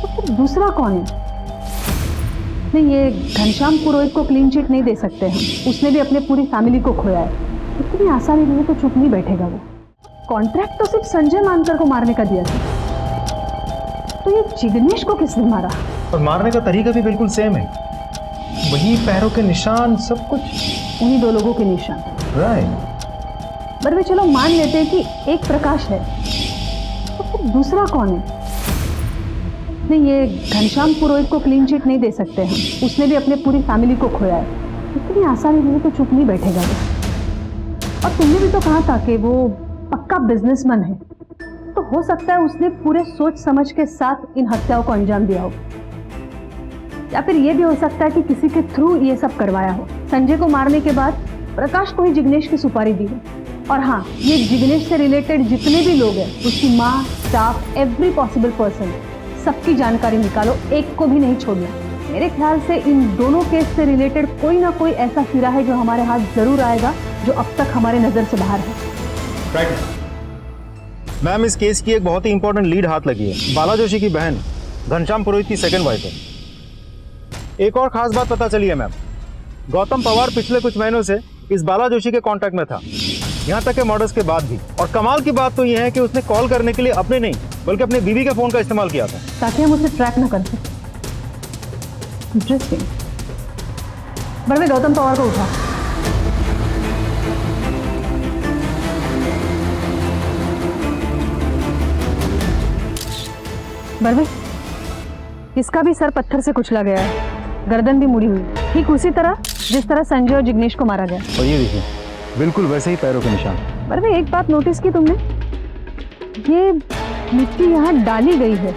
[SPEAKER 10] तो फिर दूसरा कौन है? नहीं, ये घनश्याम पुरोहित को क्लीन चिट नहीं दे सकते हम। उसने भी अपने पूरी फैमिली को खोया है, इतनी आसानी नहीं तो चुप नहीं बैठेगा वो। कॉन्ट्रैक्ट तो सिर्फ संजय मानकर को मारने का दिया था, तो ये जिग्नेश को किसने मारा?
[SPEAKER 12] और मारने का तरीका भी बिल्कुल सेम है, वही पैरों के निशान, सब कुछ
[SPEAKER 10] उन्हीं 2 लोगों के निशान।
[SPEAKER 12] राइट।
[SPEAKER 10] पर वे चलो मान लेते हैं कि एक प्रकाश है, तो फिर दूसरा कौन है? नहीं, ये घनश्याम पुरोहित को क्लीन चिट नहीं दे सकते हम। उसने भी अपने पूरी फैमिली को खोया है, इतनी आसानी नहीं तो चुप नहीं बैठेगा वो। और तुमने भी तो कहा था कि वो पक्का बिजनेसमैन है, तो हो सकता है उसने पूरे सोच समझ के साथ इन हत्याओं को अंजाम दिया हो। या फिर ये भी हो सकता है कि किसी के थ्रू ये सब करवाया हो। संजय को मारने के बाद प्रकाश को ही जिग्नेश की सुपारी दी है। और हाँ, ये जिग्नेश से रिलेटेड जितने भी लोग हैं, उसकी माँ, स्टाफ, एवरी पॉसिबल पर्सन, सबकी जानकारी निकालो, एक को भी नहीं छोड़ना। मेरे ख्याल से इन दोनों केस से रिलेटेड कोई ना कोई ऐसा हीरा है जो हमारे हाथ जरूर आएगा, जो अब तक हमारे नजर से बाहर है।
[SPEAKER 12] राइट मैम, इस केस की एक बहुत ही इंपॉर्टेंट लीड हाथ लगी है। बाला जोशी की बहन घनश्याम पुरोहित की सेकंड वाइफ है। एक और खास बात पता चली है मैम, गौतम पवार पिछले कुछ महीनों से इस बाला जोशी के कांटेक्ट में था, यहाँ तक के मर्डर्स के बाद भी। और कमाल की बात तो यह है कि उसने कॉल करने के लिए अपने नहीं बल्कि अपने बीवी के फोन का इस्तेमाल किया था,
[SPEAKER 10] ताकि हम उसे ट्रैक न कर सकें। इंटरेस्टिंग। बड़े गौतम पवार को उठा। बड़े, इसका भी सर पत्थर से कुचला गया है, गर्दन भी मुड़ी हुई, ठीक उसी तरह जिस तरह संजय और जिग्नेश को मारा गया।
[SPEAKER 12] और ये देखिए, बिल्कुल वैसे ही पैरों के निशान।
[SPEAKER 10] बड़े, एक बात नोटिस की तुमने? ये मिट्टी यहाँ डाली गई है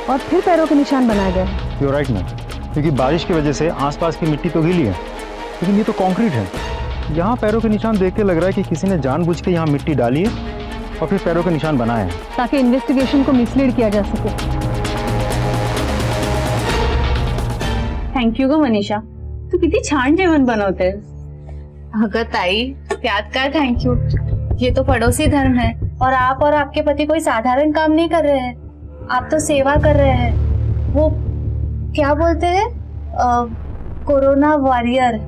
[SPEAKER 10] और फिर पैरों के निशान बनाए गए।
[SPEAKER 12] यू राइट मैम, क्योंकि बारिश की वजह से आसपास की मिट्टी तो गीली है, लेकिन ये तो कंक्रीट है। यहाँ पैरों के निशान देख के लग रहा है कि किसी ने जानबूझ के यहाँ मिट्टी डाली है और फिर पैरों के निशान बनाए हैं,
[SPEAKER 10] ताकि इन्वेस्टिगेशन को मिसलीड किया जा सके।
[SPEAKER 8] थँक यू ग मनीषा, तू किती छान जेवण बनवतेस.
[SPEAKER 3] अगं ताई, त्यात काय थैंक यू, ये तो पड़ोसी धर्म है और आप और आपके पति कोई साधारण काम नहीं कर रहे हैं, आप तो सेवा कर रहे हैं। वो क्या बोलते हैं, कोरोना वॉरियर,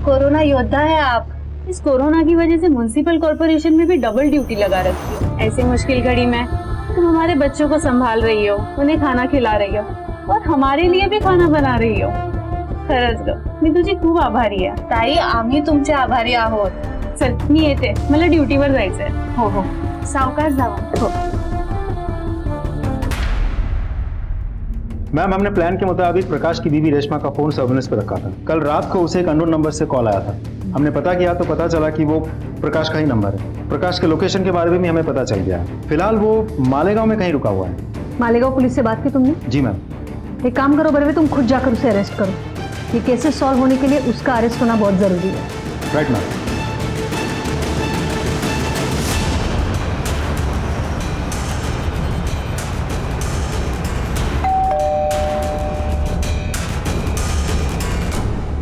[SPEAKER 3] कोरोना योद्धा है आप।
[SPEAKER 8] इस कोरोना की वजह से म्युनिसिपल कॉर्पोरेशन में भी डबल ड्यूटी लगा रखी है। ऐसी मुश्किल घड़ी में तुम हमारे बच्चों को संभाल रही हो, उन्हें खाना खिला रही हो और हमारे लिए भी खाना बना रही हो. खरंच ग, मी तुझी खूप आभारी आहे.
[SPEAKER 3] ताई, आम्ही तुमचे आभारी आहोत.
[SPEAKER 8] चल मी येते, मला ड्युटीवर जायचंय.
[SPEAKER 3] हो हो, सावकाश जावा. हो.
[SPEAKER 12] मैम, हमने प्लान के मुताबिक प्रकाश की बीवी रेशमा का फोन सर्विलेंस पे रखा था. कल रात को उसे एक अननोन नंबर से कॉल आया था. हमने पता किया तो पता चला कि वो प्रकाश का ही नंबर है। प्रकाश के लोकेशन के बारे में भी हमें पता चल गया है। फिलहाल वो मालेगांव में कहीं रुका हुआ है।
[SPEAKER 10] मालेगांव पुलिस से बात की तुमने?
[SPEAKER 12] जी मैम।
[SPEAKER 10] एक काम करो बरवे, तुम खुद जाकर उसे अरेस्ट करो। ये केसेस सॉल्व होने के लिए उसका अरेस्ट होना बहुत जरूरी है।
[SPEAKER 12] Right ma'am.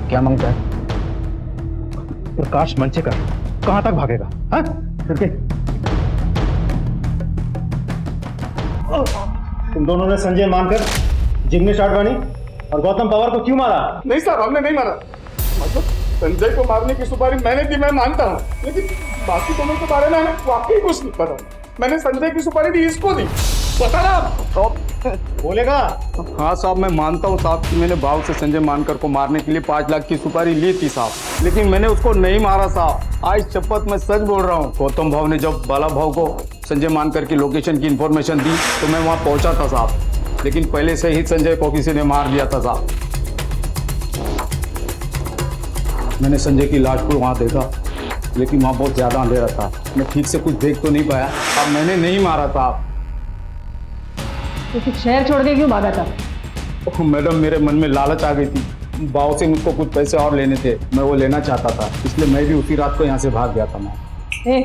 [SPEAKER 5] क्या मांगता है?
[SPEAKER 12] प्रकाश मंचेकर कहां तक भागेगा? हाँ? करके तुम दोनों ने संजय मानकर, जिग्नेश आडवाणी और गौतम पवार को क्यों मारा?
[SPEAKER 5] नहीं सर, हमने नहीं मारा। मतलब संजय को मारने की सुपारी मैंने दी, मैं मानता हूँ, लेकिन बाकी दोनों के बारे में वाकई कुछ नहीं पता। मैंने संजय की सुपारी दी, इसको दी। बता ना आप
[SPEAKER 12] बोलेगा?
[SPEAKER 5] हाँ साहब, मैं मानता हूँ साहब कि मैंने भाव से संजय मानकर को मारने के लिए 5 लाख की सुपारी ली थी साहब, लेकिन मैंने उसको नहीं मारा साहब। आज शपथ मैं सच बोल रहा हूँ। गौतम भाव ने जब बाला भाव को संजय मानकर की लोकेशन की इंफॉर्मेशन दी तो मैं वहाँ पहुँचा था साहब, लेकिन पहले से ही संजय को किसी ने मार दिया था साहब। मैंने संजय की लाश को वहाँ देखा, लेकिन वहाँ बहुत ज़्यादा अंधेरा था, मैं ठीक से कुछ देख तो नहीं पाया। अब मैंने नहीं मारा था।
[SPEAKER 10] तो फिर शहर छोड़ के क्यों भागा था?
[SPEAKER 5] मैडम, मेरे मन में लालच आ गई थी। बाव से मुझको कुछ पैसे और लेने थे, मैं वो लेना चाहता था, इसलिए मैं भी उसी रात को यहाँ से भाग गया था। मैं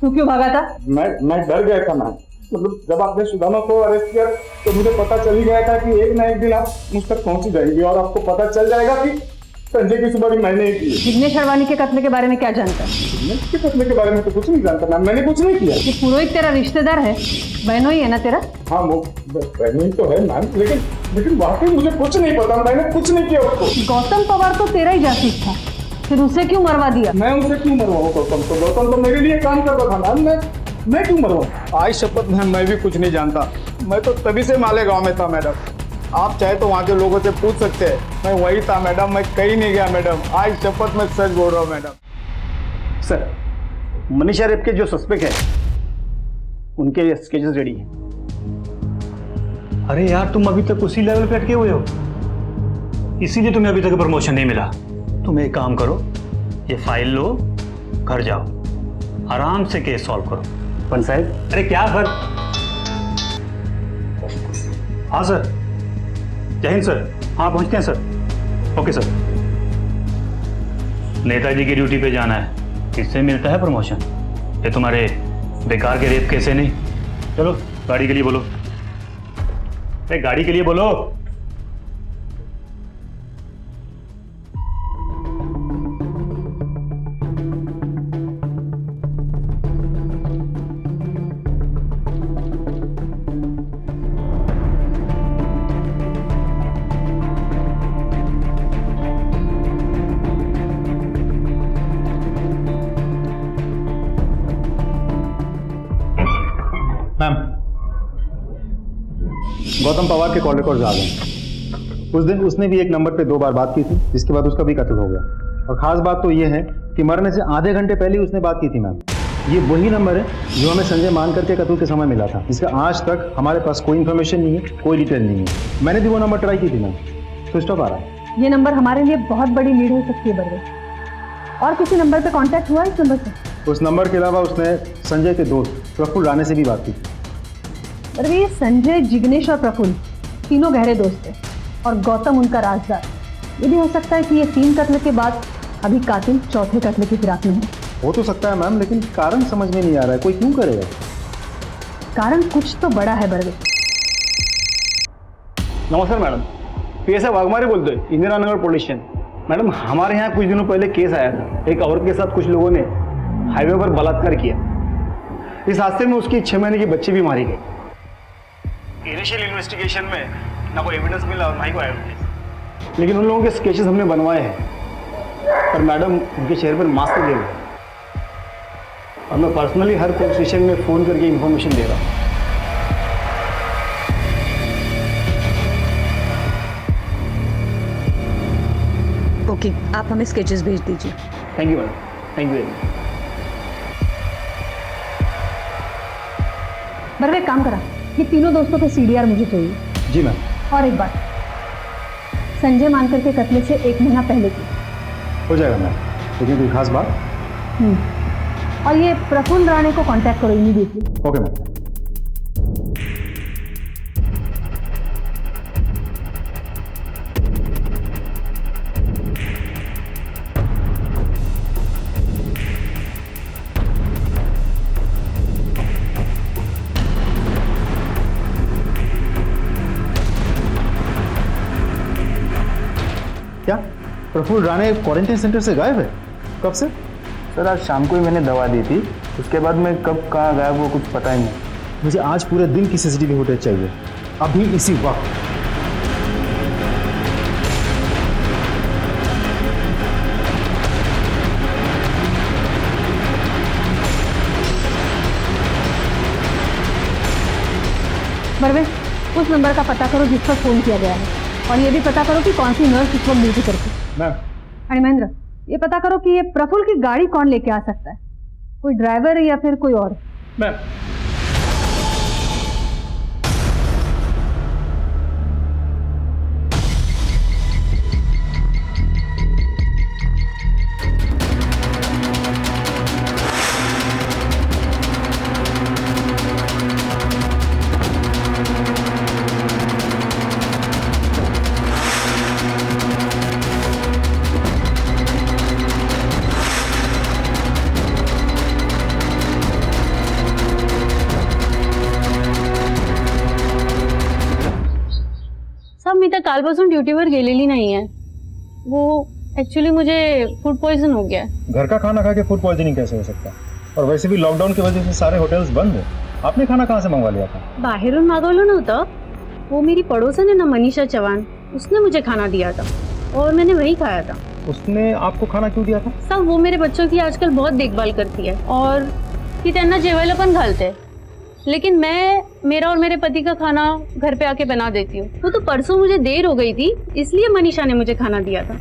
[SPEAKER 10] तू क्यों भागा था?
[SPEAKER 5] मैं डर गया था मैम। मतलब जब आपने सुदामा को अरेस्ट किया तो मुझे पता चल ही गया था कि एक ना एक दिन आप मुझ तक पहुंच जाएंगे और आपको पता चल जाएगा कि संजय की सुपारी मैंने ही की।
[SPEAKER 10] जिग्नेश आडवाणी के कत्ल के बारे में क्या जानता है?
[SPEAKER 5] जिग्नेश के कत्ल के बारे में तो कुछ नहीं जानता मैम, मैंने कुछ नहीं किया।
[SPEAKER 10] ये पुरोहित तेरा रिश्तेदार है, बहनों ही है ना तेरा?
[SPEAKER 5] हाँ, वो बहनों तो है मैम, लेकिन वाकई मुझे कुछ नहीं पता, मैंने कुछ नहीं किया उसको।
[SPEAKER 10] गौतम पवार तो तेरा ही जासूस था, फिर उसे क्यों मरवा दिया?
[SPEAKER 5] मैं उसे क्यों मरवाऊं गौतम को? गौतम तो मेरे लिए काम करता था मैम, मैं क्यों मरवाऊं? आज शपथ मैम, मैं भी कुछ नहीं जानता। मैं तो तभी से मालेगांव में था मैडम। आप चाहे तो वहाँ के लोगों से पूछ सकते हैं, मैं वही था मैडम, मैं कहीं नहीं गया मैडम। आज शपथ मैं सच बोल रहा हूँ मैडम।
[SPEAKER 12] सर, मनीषा रेप के जो सस्पेक्ट है उनके स्केचेस रेडी हैं।
[SPEAKER 2] अरे यार, तुम अभी तक उसी लेवल पे अटके हुए हो, इसीलिए तुम्हें अभी तक प्रमोशन नहीं मिला। तुम एक काम करो, ये फाइल लो, घर जाओ, आराम से केस सॉल्व करो।
[SPEAKER 12] पंच साहब,
[SPEAKER 2] अरे क्या सर? हाँ सर, जय हिंद सर। हाँ, पहुंचते हैं सर। Okay sir. नेताजी की ड्यूटी पे जाना है, इससे मिलता है प्रमोशन। ये तुम्हारे बेकार के रेप केस है नहीं। चलो गाड़ी के लिए बोलो। अरे गाड़ी के लिए बोलो।
[SPEAKER 12] मैम, गौतम पवार के कॉल रिकॉर्ड्स आ गए। उस दिन उसने भी एक नंबर पे 2 बार बात की थी, जिसके बाद उसका भी कत्ल हो गया। और खास बात तो ये है कि मरने से आधे घंटे पहले ही उसने बात की थी मैम। ये वही नंबर है जो हमें संजय मानकर के कत्ल के समय मिला था, जिसका आज तक हमारे पास कोई इन्फॉर्मेशन नहीं है, कोई डिटेल नहीं है। मैंने भी वो नंबर ट्राई की थी मैम, स्विच ऑफ आ रहा है।
[SPEAKER 10] ये नंबर हमारे लिए बहुत बड़ी लीड हो सकती है बरवे। और किसी नंबर पे कांटेक्ट हुआ इस नंबर से?
[SPEAKER 12] उस नंबर के अलावा उसने संजय के दोस्त प्रफुल्ल राणे से भी बात की।
[SPEAKER 10] बरवे, ये संजय, जिग्नेश और प्रफुल्ल तीनों गहरे दोस्त थे और गौतम उनका राजदार। ये भी हो सकता है कि ये 3 कत्ल के बाद अभी कातिल चौथे कत्ल की फिराक में है।
[SPEAKER 12] हो तो सकता है मैम, लेकिन कारण समझ में नहीं आ रहा है, कोई क्यों करेगा?
[SPEAKER 10] कारण कुछ तो बड़ा है बरवे।
[SPEAKER 5] नमस्कार मैडम, PSI वाघमारे बोलतोय, Indira Nagar police station. Madam, हमारे यहाँ कुछ दिनों पहले केस आया था। एक औरत के साथ कुछ लोगों ने हाईवे पर बलात्कार किया। इस हादसे में उसकी 6 महीने की बच्ची भी मारी गई। इनिशियल इन्वेस्टिगेशन में ना कोई एविडेंस मिला और ना ही कोई एविडेंस, लेकिन उन लोगों के स्केचेस हमने बनवाए हैं। पर मैडम, उनके चेहरे पर मास्क लगे हुए, और मैं पर्सनली हर पुलिस स्टेशन में फ़ोन करके इन्फॉर्मेशन दे रहा हूँ।
[SPEAKER 10] ओके, आप हमें स्केचेस भेज दीजिए।
[SPEAKER 5] Thank you madam, thank you very much.
[SPEAKER 10] Barve, काम करा, ये तीनों दोस्तों के CDR मुझे चाहिए।
[SPEAKER 12] जी मैम।
[SPEAKER 10] और एक बात, संजय मानकर के कत्ल से 1 महीना पहले की।
[SPEAKER 12] हो जाएगा मैम। लेकिन कोई खास बात?
[SPEAKER 10] और ये प्रफुल्ल राणे को कांटेक्ट करो इमीडिएटली।
[SPEAKER 12] Okay ma'am. क्या प्रफुल्ल राणे क्वारंटाइन सेंटर से गायब है? कब से?
[SPEAKER 5] सर आज शाम को ही मैंने दवा दी थी, उसके बाद मैं कब कहाँ गायब वो कुछ पता ही नहीं।
[SPEAKER 12] मुझे आज पूरे दिन की सीसीटीवी फुटेज चाहिए, अभी इसी वक्त।
[SPEAKER 10] बरवे, उस नंबर का पता करो जिस पर फोन किया गया है, और ये भी पता करो कि कौन सी नर्स इस वक्त ड्यूटी करती है।
[SPEAKER 12] मैम।
[SPEAKER 10] अरे महेंद्र, ये पता करो कि ये प्रफुल्ल की गाड़ी कौन लेके आ सकता है, कोई ड्राइवर या फिर कोई और।
[SPEAKER 5] मैम।
[SPEAKER 8] साहब मी तर कालपासून ड्युटीवर गेलेली नाही आहे. वो एक्चुअली मुझे फूड पॉइजन हो गया है.
[SPEAKER 12] घर का खाना खा के फूड पॉइजनिंग कैसे हो सकता है? और वैसे भी लॉकडाउन की वजह से सारे होटल्स बंद है. आपने खाना कहाँ से मंगवा लिया था?
[SPEAKER 8] बाहेरून मागवलं नव्हतं. वो मेरी पड़ोसन है ना मनीषा चौहान, उसने मुझे खाना दिया था और मैंने वही खाया था.
[SPEAKER 12] उसने आपको खाना क्यों दिया था?
[SPEAKER 8] साहब वो मेरे बच्चों की आजकल बहुत देखभाल करती है और ती त्यांना जेवायला पण घालते. लेकिन मैं मेरा और मेरे पति का खाना घर पे आके बना देती हूँ. वो तो परसों मुझे देर हो गई थी, इसलिए मनीषा ने मुझे खाना दिया था.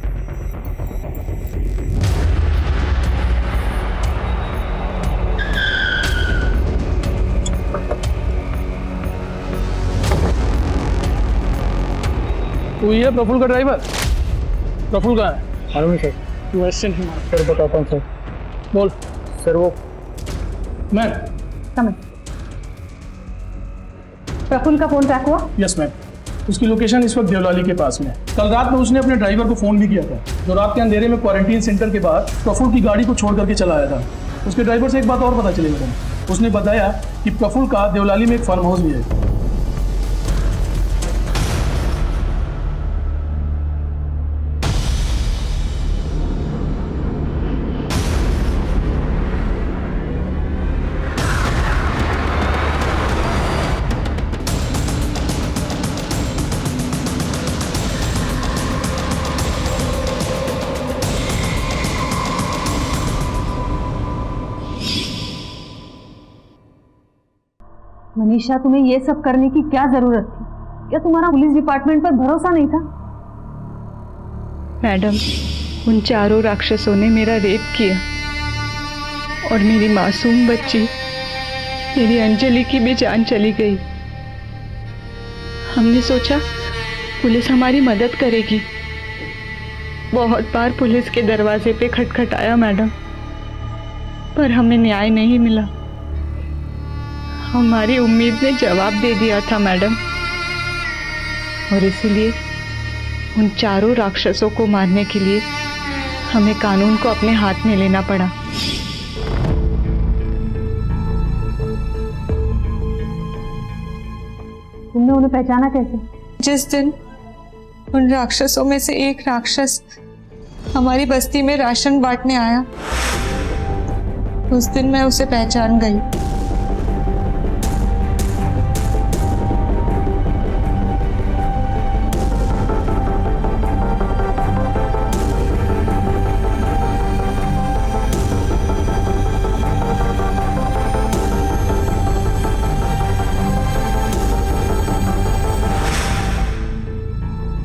[SPEAKER 5] तू ही है प्रफुल्ल का ड्राइवर? प्रफुल्ल कहाँ है?
[SPEAKER 12] मालूम नहीं सर.
[SPEAKER 5] क्वेश्चन ही मार.
[SPEAKER 12] सर बताता हूँ सर.
[SPEAKER 5] बोल.
[SPEAKER 12] सर वो
[SPEAKER 5] मैम.
[SPEAKER 10] समझ. प्रफुल्ल का फोन ट्रैक हुआ?
[SPEAKER 5] Yes ma'am. उसकी लोकेशन इस वक्त देवलाली के पास में है. कल रात में उसने अपने ड्राइवर को फोन भी किया था, जो रात के अंधेरे में क्वारंटीन सेंटर के बाहर प्रफुल्ल की गाड़ी को छोड़ करके चला आया था. उसके ड्राइवर से एक बात और पता चली मैडम. उसने बताया कि प्रफुल्ल का देवलाली में एक फार्म हाउस भी है.
[SPEAKER 10] मनीषा, तुम्हें ये सब करने की क्या जरूरत थी? क्या तुम्हारा पुलिस डिपार्टमेंट पर भरोसा नहीं था?
[SPEAKER 7] मैडम, उन चारों राक्षसों ने मेरा रेप किया और मेरी मासूम बच्ची, मेरी अंजलि की भी जान चली गई. हमने सोचा पुलिस हमारी मदद करेगी. बहुत बार पुलिस के दरवाजे पे खटखटाया मैडम, पर हमें न्याय नहीं मिला. हमारी उम्मीद ने जवाब दे दिया था मैडम, और इसीलिए उन चारों राक्षसों को मारने के लिए हमें कानून को अपने हाथ में लेना पड़ा.
[SPEAKER 10] तुमने उन्हें पहचाना कैसे?
[SPEAKER 7] जिस दिन उन राक्षसों में से एक राक्षस हमारी बस्ती में राशन बांटने आया, उस दिन मैं उसे पहचान गई.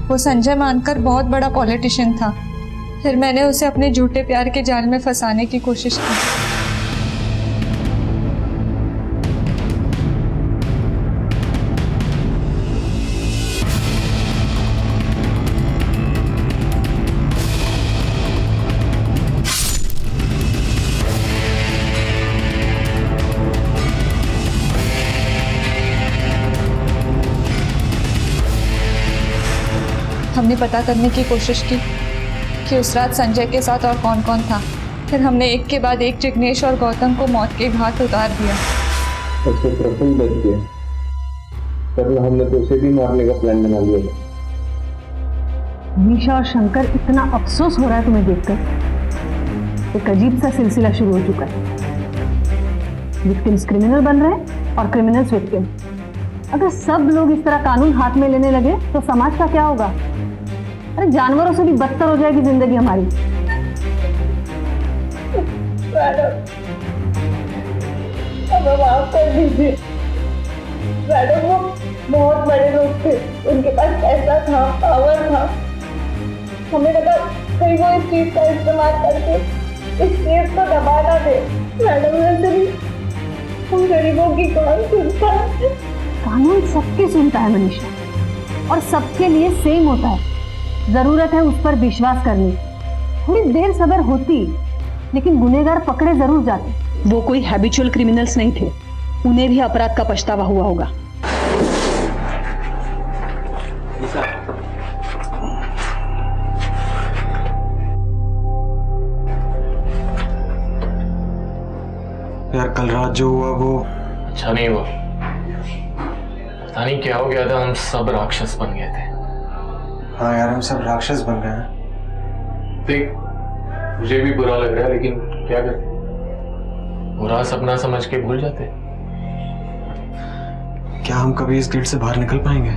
[SPEAKER 7] वो संजय मानकर बहुत बड़ा पॉलिटिशियन था. फिर मैंने उसे अपने झूठे प्यार के जाल में फंसाने की कोशिश की. हमने पता करने की कोशिश की कि उस रात संजय के साथ और कौन कौन था। फिर हमने एक के बाद एक जिग्नेश और गौतम को मौत के घाट उतार दिया।
[SPEAKER 9] उससे प्रफुल्ल बच गया, पर हमने तो उसे भी मारने का प्लान बना लिया।
[SPEAKER 10] निशा और शंकर, इतना अफसोस हो रहा है तुम्हें देखकर। एक अजीब सा सिलसिला शुरू हो चुका है। विक्टिम्स क्रिमिनल बन रहे हैं और क्रिमिनल्स विक्टिम। अगर सब लोग इस तरह कानून हाथ में लेने लगे तो समाज का क्या होगा? अरे जानवरों से भी बदतर हो जाएगी जिंदगी हमारी।
[SPEAKER 15] हमें माफ कर दीजिए मैडम, वो बहुत बड़े लोग थे, उनके पास पैसा था, पावर था। हमें लगा कहीं वो इस चीज का इस्तेमाल करके इस केस को दबा ना दे। मैडम वैसे भी हम गरीबों की कौन सुनता है?
[SPEAKER 10] कानून सबकी सुनता है मनीषा, और सबके लिए सेम होता है। जरूरत है उस पर विश्वास करने। थोड़ी देर सब्र होती, लेकिन गुनहगार पकड़े जरूर जाते।
[SPEAKER 7] वो कोई हैबिचुअल क्रिमिनल्स नहीं थे, उन्हें भी अपराध का पछतावा हुआ होगा।
[SPEAKER 14] यार कल रात जो हुआ वो
[SPEAKER 9] अच्छा नहीं हुआ। पता नहीं क्या हो गया था, हम सब राक्षस बन गए थे।
[SPEAKER 14] हाँ यार, हम सब राक्षस बन गए हैं।
[SPEAKER 9] देख, मुझे भी बुरा लग रहा है, लेकिन क्या करें, बुरा सपना समझ के भूल जाते।
[SPEAKER 14] क्या हम कभी इस गिल्ड से बाहर निकल पाएंगे?